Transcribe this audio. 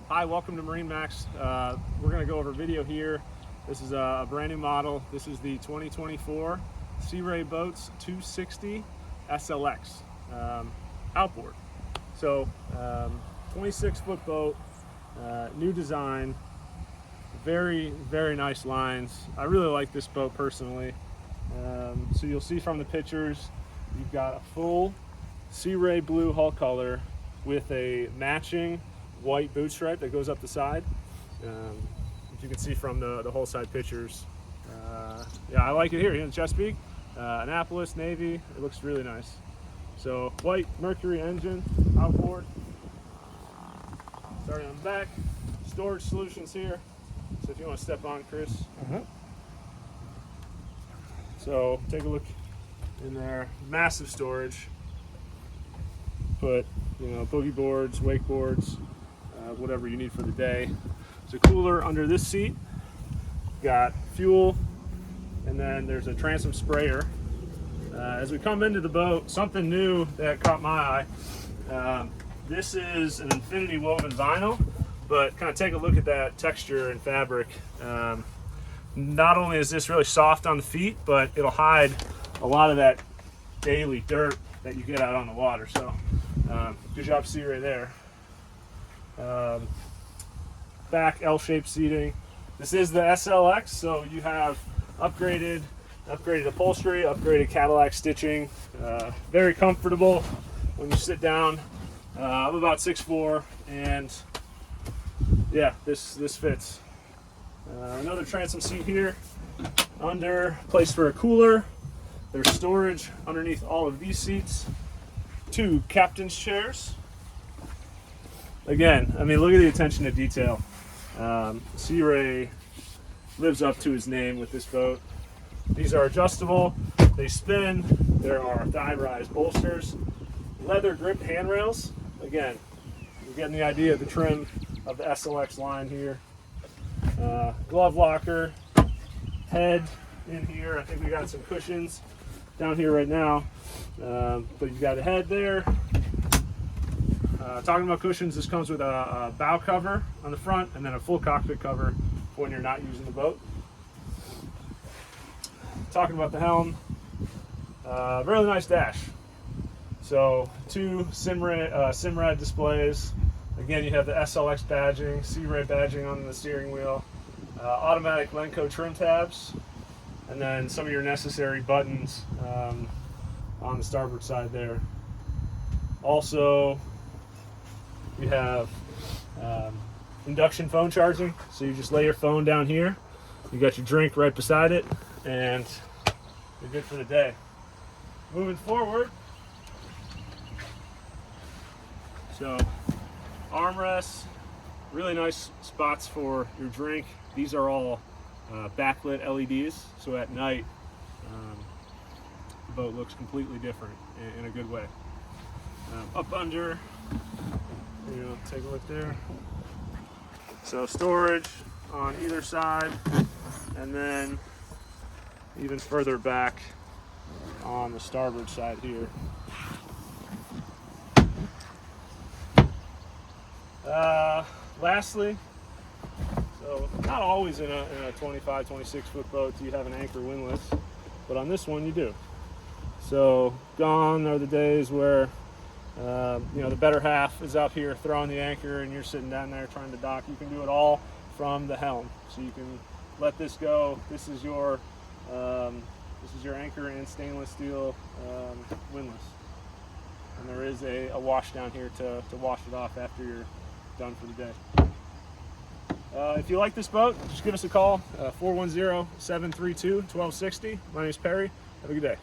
Hi, welcome to MarineMax. We're going to go over a video here. This is a brand new model. This is the 2024 Sea Ray Boats 260 SLX Outboard. So 26-foot boat, new design, very nice lines. I really like this boat personally. So you'll see from the pictures, you've got a full Sea Ray blue hull color with a matching white boot stripe that goes up the side. If you can see from the whole side pictures. Yeah, I like it here in Chesapeake, Annapolis, Navy. It looks really nice. So white Mercury engine, outboard. Starting on the back, storage solutions here. So if you want to step on, Chris. So take a look in there. Massive storage. Put, you know, boogie boards, wakeboards, whatever you need for the day. There's a cooler under this seat. Got fuel, and then there's a transom sprayer. As we come into the boat, something new that caught my eye. This is an infinity woven vinyl, but kind of take a look at that texture and fabric. Not only is this really soft on the feet, but it'll hide a lot of that daily dirt that you get out on the water. So good job, Sea Ray there. Back L-shaped seating. This is the SLX, so you have upgraded upholstery, upgraded Cadillac stitching. Very comfortable when you sit down. I'm about 6'4", and yeah, this fits. Another transom seat here. Under, place for a cooler. There's storage underneath all of these seats. 2 captain's chairs. Again, I mean, look at the attention to detail. Sea Ray lives up to his name with this boat. These are adjustable, they spin, there are thigh rise bolsters, leather grip handrails. Again, you're getting the idea of the trim of the SLX line here. Glove locker, head in here. I think we got some cushions down here right now, but you've got a head there. Talking about cushions, this comes with a bow cover on the front and then a full cockpit cover for when you're not using the boat. Talking about the helm, really nice dash. So 2 Simrad displays. Again, you have the SLX badging, Sea Ray badging on the steering wheel, automatic Lenco trim tabs, and then some of your necessary buttons on the starboard side there. Also, you have induction phone charging, so you just lay your phone down here, you got your drink right beside it, and you're good for the day. Moving forward, so armrests, really nice spots for your drink. These are all backlit LEDs, so at night the boat looks completely different in a good way. Up under, you know, take a look there. So storage on either side, and then even further back on the starboard side here. Lastly, so not always in a 25, 26-foot boat do you have an anchor windlass, but on this one you do. So gone are the days where you know, the better half is up here throwing the anchor and you're sitting down there trying to dock. You can do it all from the helm. So you can let this go. This is your anchor and stainless steel windlass. And there is a wash down here to wash it off after you're done for the day. If you like this boat, just give us a call, 410-732-1260. My name is Perry. Have a good day.